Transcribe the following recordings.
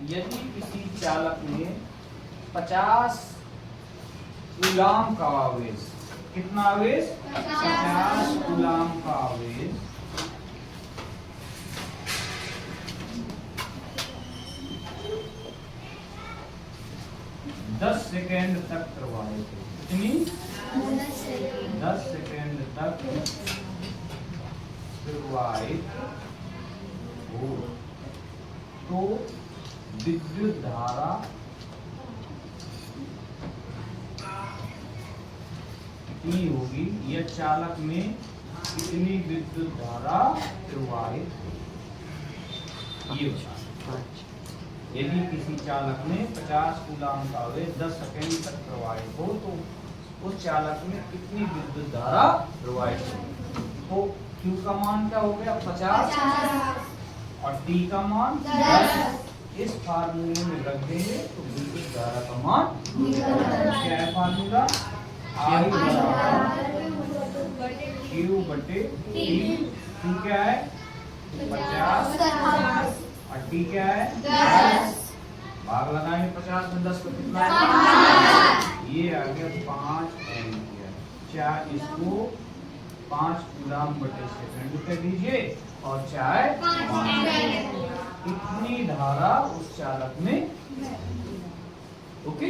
यदि किसी चालक में 50 कूलाम का आवेश, कितना आवेश? 50 कूलाम का आवेश 10 सेकेंड तक प्रवाहित हो। कितनी? 10 सेकेंड तक प्रवाहित हो तो विद्युत धारा कितनी होगी? यह चालक में कितनी विद्युत धारा प्रवाहित होगी? यदि किसी चालक में 50 कूलाम का आवेश 10 सेकेंड तक प्रवाहित हो तो उस चालक में कितनी विद्युत धारा प्रवाहित होगी? तो Q का मान क्या हो गया? 50 और T का मान 10। इस फार्मूले में रख देंगे तो विद्युत धारा का मान क्या है? फार्मूला I Q बटे T। Q क्या है? 50 और T क्या है? 10। भाग लगाएंगे 50 में 10 को कितना है? ये आ गया 5 एम्पियर। चाहे इसको 5 कूलाम बटे सेकंड कह दीजिए और चाहे इतनी धारा उस चालक में। ओके,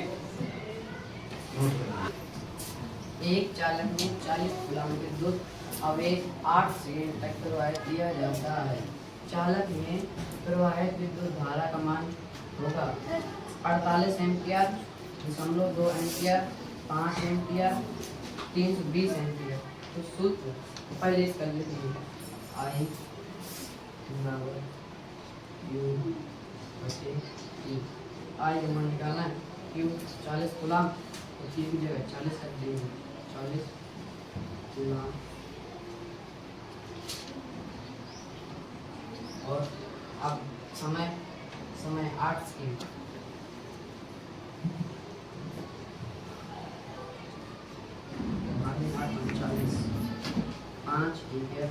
एक चालक में 40 कूलाम विद्युत आवेश 8 सेकेंड तक प्रवाहित किया जाता है। चालक में प्रवाहित विद्युत धारा का मान होगा 48 एम्पियर, 0.2 एम्पियर, 5 एम्पियर, 320 एम्पियर। तो सूत्र पहले इसका लिख लीजिए। I बराबर Q बटे T। I का मान निकालना है। Q 40 कूलाम तो T की जगह 40 रख देंगे। 40 कूलाम और अब समय 8 सेकेंड। आगे 8 40 5 एम्पियर।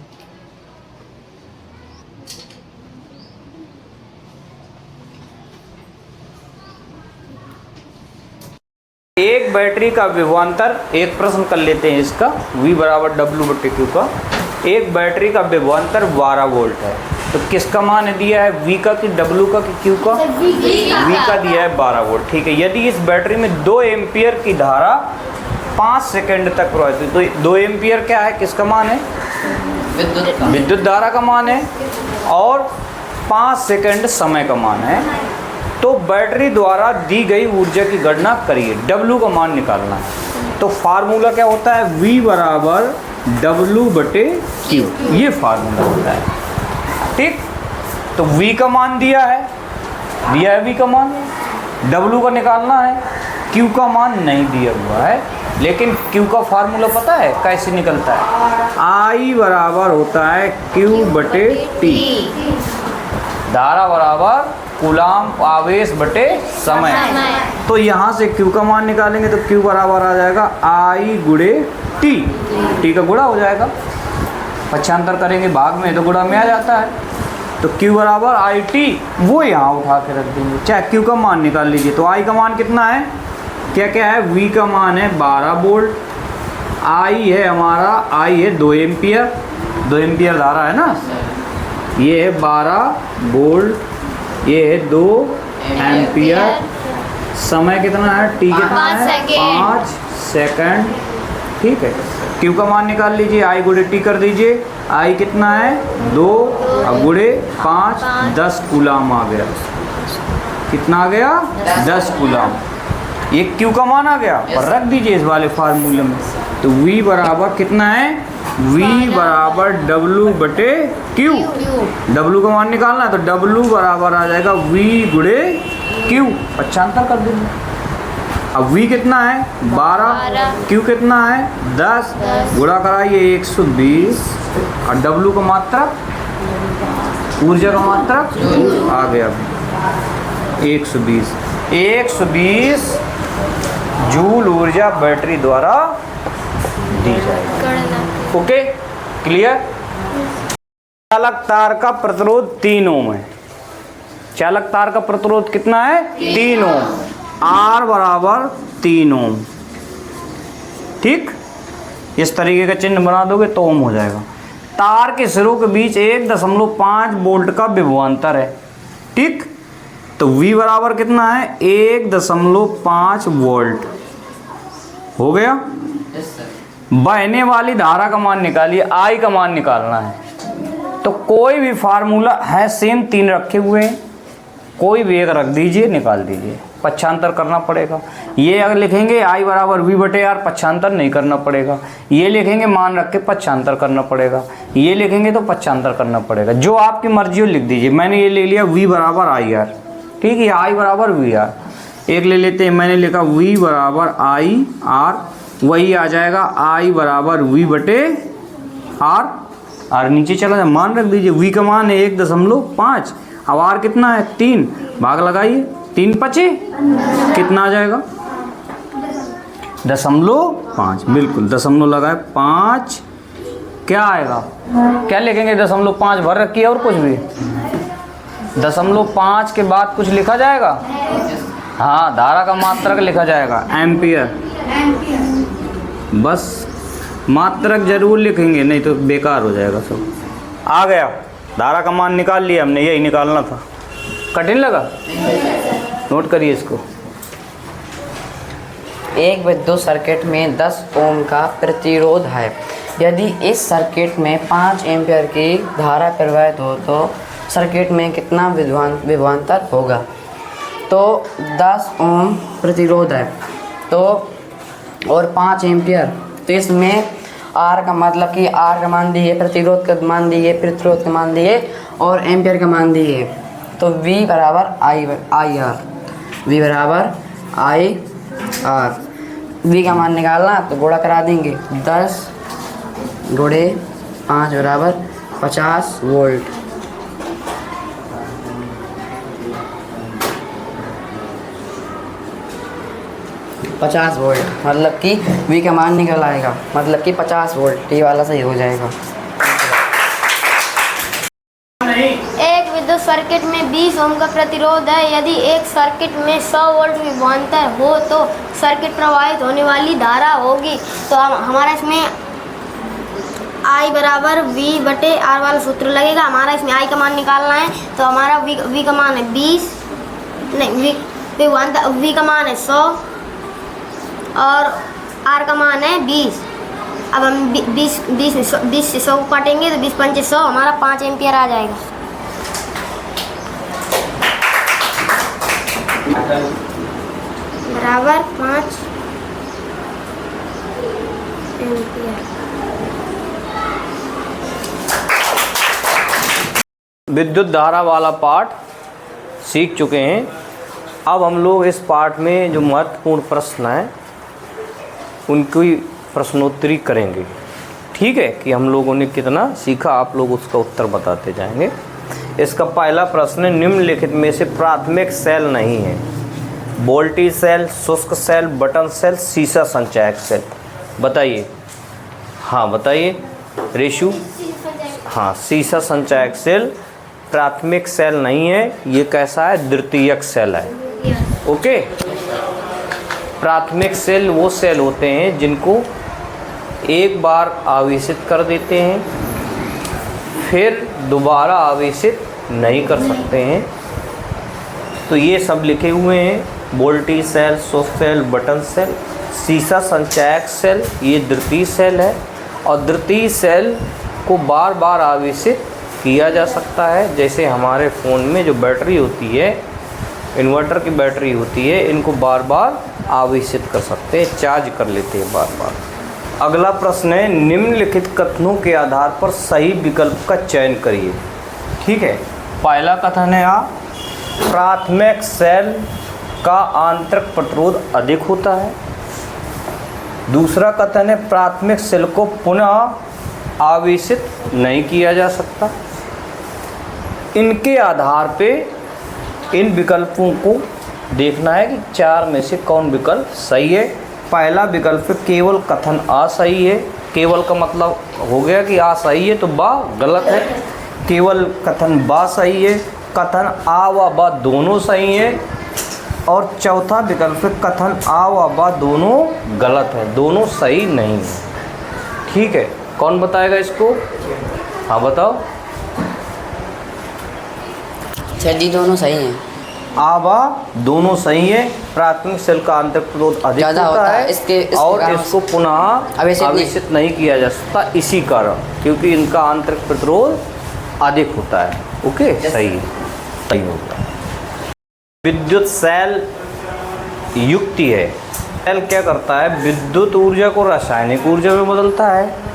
एक बैटरी का विभवांतर, एक प्रश्न कर लेते हैं इसका, V बराबर W बटे Q का। एक बैटरी का विभवांतर 12 वोल्ट है तो किसका मान दिया है? V का कि W का कि Q का? V का दिया है 12 वोल्ट। ठीक है, यदि इस बैटरी में 2 एम्पियर की धारा 5 सेकेंड तक प्रवाहित हुई तो 2 एम्पियर क्या है? किसका मान है? विद्युत धारा का मान है और 5 सेकेंड समय का मान है। तो बैटरी द्वारा दी गई ऊर्जा की गणना करिए, W का मान निकालना है। तो फार्मूला क्या होता है? V बराबर W बटे Q, ये फार्मूला होता है। ठीक, तो V का मान दिया है V का मान, W का निकालना है, Q का मान नहीं दिया हुआ है। लेकिन Q का फार्मूला पता है कैसे निकलता है? I बराबर होता है Q बटे T। धारा बराबर कूलाम आवेश बटे समय। तो यहाँ से Q का मान निकालेंगे तो Q बराबर आ जाएगा I गुणे T। T का गुणा हो जाएगा, पक्षांतर करेंगे भाग में तो गुणा में आ जाता है। तो Q बराबर IT, वो यहाँ उठा के रख देंगे। चाहे Q का मान निकाल लीजिए। तो I का मान कितना है? क्या क्या है? V का मान है 12 वोल्ट, I है हमारा, I है 2 एम्पियर, 2 एम्पियर धारा है ना, ये है 12 वोल्ट, ये है 2 एम्पियर। समय कितना है? T कितना है? 5 सेकंड। ठीक है, Q का मान निकाल लीजिए, I गुणे T कर दीजिए। I कितना है? 2 और गुणे 5, 10 कूलाम आ गया। कितना आ गया? 10 कूलाम। ये Q का मान आ गया और रख दीजिए इस वाले फार्मूले में। तो V बराबर कितना है? V बराबर W बटे Q। W का मान निकालना है तो W बराबर आ जाएगा V गुणे Q, पक्षांतर कर देंगे। अब V कितना है? 12, Q कितना है? 10, गुणा कराइए 120 और W का मात्रक, ऊर्जा का मात्रक आ गया 120। 120 जूल ऊर्जा बैटरी द्वारा दी जाएगी। Okay, clear? चालक तार का प्रतिरोध 3 ओम है। चालक तार का प्रतिरोध कितना है? 3 ओम। R बराबर 3 ओम। ठीक, इस तरीके का चिन्ह बना दोगे तो ओम हो जाएगा। तार के सिरों के बीच 1.5 वोल्ट का विभवांतर है। ठीक, तो V बराबर कितना है? 1.5 वोल्ट हो गया। बहने वाली धारा का मान निकालिए, I का मान निकालना है। तो कोई भी फार्मूला है सेम, 3 रखे हुए हैं, कोई भी एक रख दीजिए, निकाल दीजिए। पक्षांतर करना पड़ेगा। ये अगर लिखेंगे I बराबर V/R, पक्षांतर नहीं करना पड़ेगा। ये लिखेंगे मान रख के पक्षांतर करना पड़ेगा। ये लिखेंगे तो पक्षांतर करना पड़ेगा। जो आपकी मर्जी हो लिख दीजिए। मैंने ये ले लिया V बराबर IR। ठीक है, I बराबर VR। एक ले लेते हैं, मैंने लिखा V बराबर IR, वही आ जाएगा I बराबर V/R। R नीचे चला जाए, मान रख दीजिए। V का मान है 1.5, अब R कितना है? 3, भाग लगाइए, 3 पचे कितना आ जाएगा? 0.5। बिल्कुल, दशमलव लगाए 5, क्या आएगा? क्या लिखेंगे? 0.5 भर रखिए और कुछ भी 0.5 के बाद कुछ लिखा जाएगा? हाँ, धारा का मात्रक लिखा जाएगा, एम्पियर। बस मात्रक जरूर लिखेंगे, नहीं तो बेकार हो जाएगा सब। आ गया, धारा का मान निकाल लिया हमने, यही निकालना था। कठिन लगा? नोट करिए इसको। एक विद्युत सर्किट में 10 ओम का प्रतिरोध है। यदि इस सर्किट में 5 एम्पीयर की धारा प्रवाहित हो तो सर्किट में कितना विभवांतर होगा? तो 10 ओम प्रतिरोध है तो और 5 एम्पीयर, तो इसमें R का मतलब कि R का मान दिए, प्रतिरोध का मान दिए, प्रतिरोध का मान दिए और एम्पीयर का मान दिए। तो V बराबर IR, V बराबर IR। V का मान निकालना तो गुणा करा देंगे, 10 गुणे 5 बराबर 50 वोल्ट। पचास वोल्ट, मतलब कि V का मान निकल आएगा, मतलब कि 50 वोल्ट। ये वाला सही हो जाएगा। एक विद्युत सर्किट में 20 ओम का प्रतिरोध है। यदि एक सर्किट में 100 वोल्ट विभवांतर हो तो सर्किट प्रवाहित होने वाली धारा होगी। तो हमारा इसमें I बराबर V/R वाला सूत्र लगेगा। हमारा इसमें I का मान निकालना है, तो हमारा V का मान है 20, नहीं V का मान है 100 और R का मान है 20। अब हम 20 से 100 को काटेंगे तो 20 पंचे 100, हमारा 5 एम्पियर आ जाएगा। बराबर 5 एम्पियर। विद्युत धारा वाला पाठ सीख चुके हैं। अब हम लोग इस पाठ में जो महत्वपूर्ण प्रश्न हैं उनकी प्रश्नोत्तरी करेंगे। ठीक है, कि हम लोगों ने कितना सीखा, आप लोग उसका उत्तर बताते जाएंगे। इसका पहला प्रश्न है, निम्नलिखित में से प्राथमिक सेल नहीं है? वोल्टेज सेल, शुष्क सेल, बटन सेल, सीसा संचायक सेल। बताइए। हाँ बताइए रेशु। हाँ, सीसा संचायक सेल प्राथमिक सेल नहीं है। ये कैसा है? द्वितीयक सेल है। ओके, प्राथमिक सेल वो सेल होते हैं जिनको एक बार आवेशित कर देते हैं, फिर दोबारा आवेशित नहीं कर सकते हैं। तो ये सब लिखे हुए हैं, वोल्टेज सेल, शुष्क सेल, बटन सेल। सीसा संचायक सेल ये द्वितीय सेल है, और द्वितीय सेल को बार बार आवेशित किया जा सकता है। जैसे हमारे फ़ोन में जो बैटरी होती है, इन्वर्टर की बैटरी होती है, इनको बार बार आवेशित कर सकते हैं, चार्ज कर लेते हैं बार बार। अगला प्रश्न है, निम्नलिखित कथनों के आधार पर सही विकल्प का चयन करिए। ठीक है, पहला कथन है प्राथमिक सेल का आंतरिक प्रतिरोध अधिक होता है। दूसरा कथन है प्राथमिक सेल को पुनः आवेशित नहीं किया जा सकता। इनके आधार पे इन विकल्पों को देखना है कि 4 में से कौन विकल्प सही है। पहला विकल्प केवल कथन आ सही है। केवल का मतलब हो गया कि आ सही है तो बा गलत है। केवल कथन बा सही है। कथन आ व ब दोनों सही है, और चौथा विकल्प है कथन आ व ब दोनों गलत है, दोनों सही नहीं है। ठीक है, कौन बताएगा इसको? हाँ बताओ। सर जी दोनों सही हैं। आ व दोनों सही है, प्राथमिक सेल का आंतरिक प्रतिरोध अधिक ज़्यादा होता है इसके और कारण इसको पुनः आवेशित नहीं किया जा सकता, इसी कारण, क्योंकि इनका आंतरिक प्रतिरोध अधिक होता है। ओके, सही है, सही होगा। विद्युत सेल युक्ति है। सेल क्या करता है? विद्युत ऊर्जा को रासायनिक ऊर्जा में बदलता है,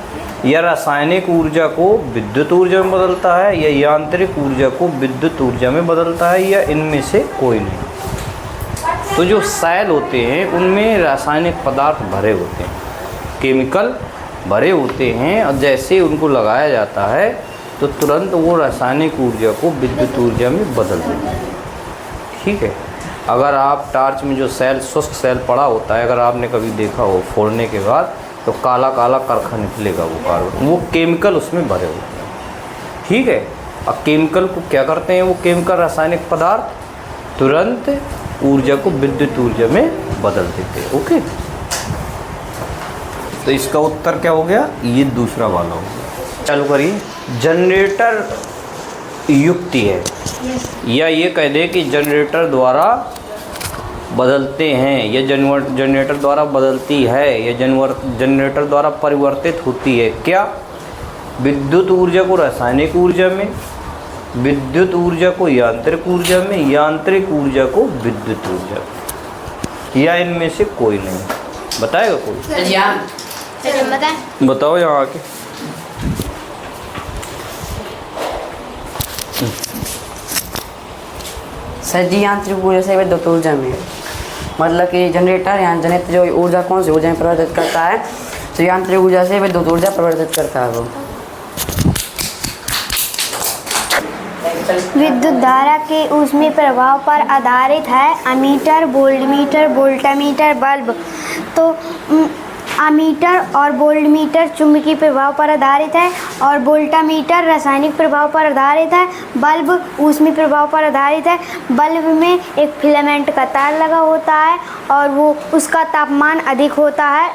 या रासायनिक ऊर्जा को विद्युत ऊर्जा में बदलता है, या यांत्रिक ऊर्जा को विद्युत ऊर्जा में बदलता है, या इनमें से कोई नहीं। तो जो सेल होते हैं उनमें रासायनिक पदार्थ भरे होते हैं, केमिकल भरे होते हैं, और जैसे उनको लगाया जाता है तो तुरंत वो रासायनिक ऊर्जा को विद्युत ऊर्जा में बदल देते हैं। ठीक है, अगर आप टार्च में जो सेल, शुष्क सेल पड़ा होता है, अगर आपने कभी देखा हो, फोड़ने के बाद तो काला काला करखा निकलेगा, वो कार्बन, वो केमिकल उसमें भरे होते हैं। ठीक है, अब केमिकल को क्या करते हैं? वो केमिकल रासायनिक पदार्थ तुरंत ऊर्जा को विद्युत ऊर्जा में बदल देते हैं। ओके, तो इसका उत्तर क्या हो गया? ये दूसरा वाला हो गया। चालू करिए। जनरेटर युक्ति है, या ये कह दे कि जनरेटर द्वारा बदलते हैं, या जनरेटर द्वारा बदलती है, या जनरेटर द्वारा परिवर्तित होती है। क्या? विद्युत ऊर्जा को रासायनिक ऊर्जा में, विद्युत ऊर्जा को यांत्रिक ऊर्जा में, यांत्रिक ऊर्जा को विद्युत ऊर्जा में, या इनमें से कोई नहीं। बताएगा कोई? चलिए बताएं। बताओ यहाँ आके। सर जी यांत्रिक ऊर्जा से विद्युत ऊर्जा में, मतलब कि जनरेटर या जनित जो ऊर्जा कौन सी ऊर्जा में परिवर्तित करता है, तो यांत्रिक ऊर्जा से विद्युत ऊर्जा परिवर्तित करता है वो। विद्युत धारा के ऊष्मीय प्रभाव पर आधारित है। Ammeter, voltmeter, voltameter, bulb. तो अमीटर और वोल्टमीटर चुंबकीय प्रभाव पर आधारित है, और वोल्टामीटर रासायनिक प्रभाव पर आधारित है। बल्ब ऊष्मीय प्रभाव पर आधारित है। बल्ब में एक फिलामेंट का तार लगा होता है, और वो उसका तापमान अधिक होता है,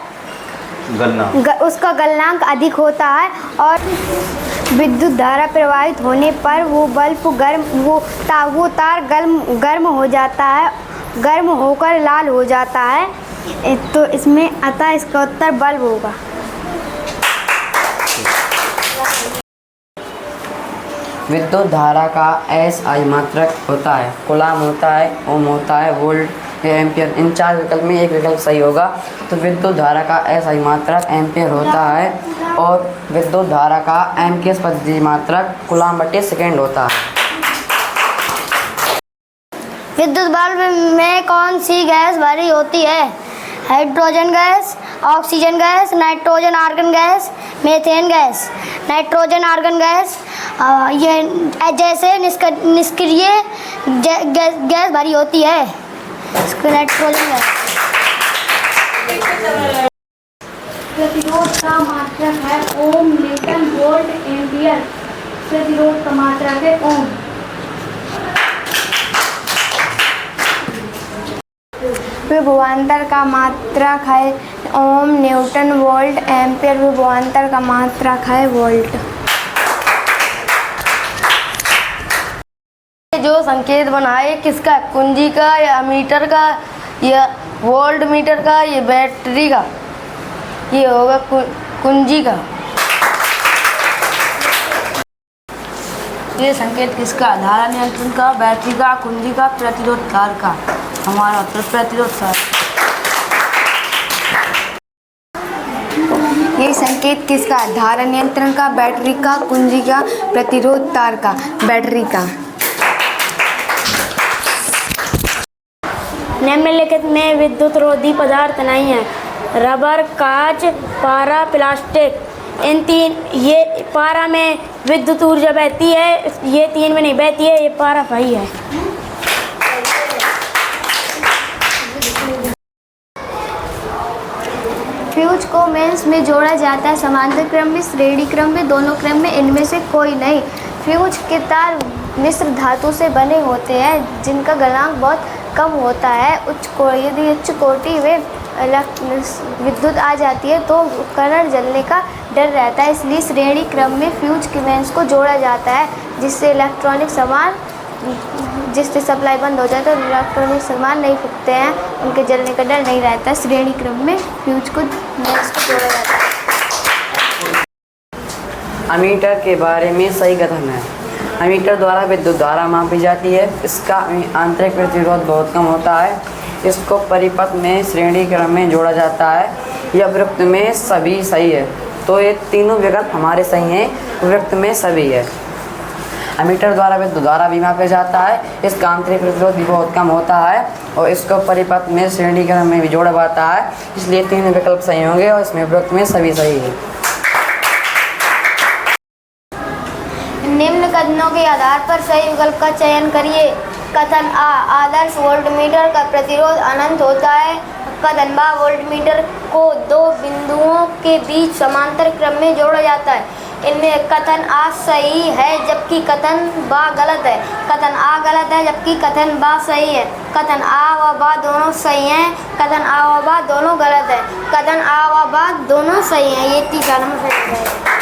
उसका गलनांक अधिक होता है, और विद्युत धारा प्रवाहित होने पर वो बल्ब वो तार गर्म हो जाता है, गर्म होकर लाल हो जाता है। तो इसमें अतः इसका उत्तर बल्ब होगा। विद्युत धारा का SI मात्रक होता है, कूलाम होता है, ओम होता है, वोल्ट या एम्पियर। इन चार विकल्प में एक विकल्प सही होगा। तो विद्युत धारा का SI मात्रक एम्पियर होता है, और विद्युत धारा का एम्पियर प्रति मात्रक कूलाम बटे सेकेंड होता है। विद्युत बल्ब में कौन सी गैस भरी होती है? Hydrogen gas, oxygen gas, nitrogen argon gas, methane gas. Nitrogen argon gas ये जैसे निष्क्रिय गैस भरी होती है, नाइट्रोजन गैस। प्रतिरोध का मात्रक है ओम, न्यूटन, वोल्ट, एम्पियर। प्रतिरोध का मात्रक है ओम। विभवांतर का मात्रक है ओम, न्यूटन, वोल्ट, एम्पियर। विभवांतर का मात्रक है वोल्ट। जो संकेत बनाए किसका? कुंजी का, या मीटर का, या वोल्ट मीटर का, या बैटरी का? ये होगा कुंजी का। ये संकेत किसका? धारा नियंत्रण का, बैटरी का, कुंजी का, प्रतिरोध तार का। हमारा उत्तर प्रतिरोध तार। ये संकेत किसका? धारा नियंत्रण का, बैटरी का, कुंजी का, प्रतिरोध तार का, बैटरी का। निम्नलिखित में विद्युत रोधी पदार्थ नहीं है। रबर, कांच, पारा, प्लास्टिक। इन तीन, ये पारा में विद्युत ऊर्जा बहती है, ये तीन में नहीं बहती है, ये पारा सही है। फ्यूज को मेंस में जोड़ा जाता है, समांतर क्रम में, श्रेणी क्रम में, दोनों क्रम में, इनमें से कोई नहीं। फ्यूज के तार मिश्र धातु से बने होते हैं जिनका गलनांक बहुत कम होता है। यदि उच्च कोटि में विद्युत आ जाती है तो उपकरण जलने का डर रहता है, इसलिए श्रेणी क्रम में फ्यूज कीमेंस को जोड़ा जाता है, जिससे इलेक्ट्रॉनिक सामान जिससे सप्लाई बंद हो जाए तो इलेक्ट्रॉनिक सामान नहीं फूकते हैं, उनके जलने का डर नहीं रहता है। श्रेणी क्रम में फ्यूज को जोड़ा जाता है। अमीटर के बारे में सही कथन है। अमीटर द्वारा विद्युत धारा मापी जाती है। इसका आंतरिक प्रतिरोध बहुत कम होता है। इसको परिपथ में श्रेणी क्रम में जोड़ा जाता है। यह वृत्त में सभी सही है। तो ये तीनों विकल्प हमारे सही हैं, वृत्त में सभी है। अमीटर द्वारा विद्युत धारा भी मापा जाता है। इसका आंतरिक प्रतिरोध भी बहुत कम होता है और इसको परिपथ में श्रेणी क्रम में भी जोड़ा जाता है, इसलिए तीनों विकल्प सही होंगे और इसमें वृत्त में सभी सही है। निम्न कथनों के आधार पर सही विकल्प का चयन करिए। कथन आ, आदर्श वोल्टमीटर का प्रतिरोध अनंत होता है। कथन बा, वोल्टमीटर को दो बिंदुओं के बीच समांतर क्रम में जोड़ा जाता है। इनमें कथन आ सही है जबकि कथन बा गलत है। कथन आ गलत है जबकि कथन बा सही है। कथन आ व बा दोनों सही हैं। कथन आ व बा दोनों गलत है। कथन आ व बा दोनों सही हैं। ये 3 नंबर है।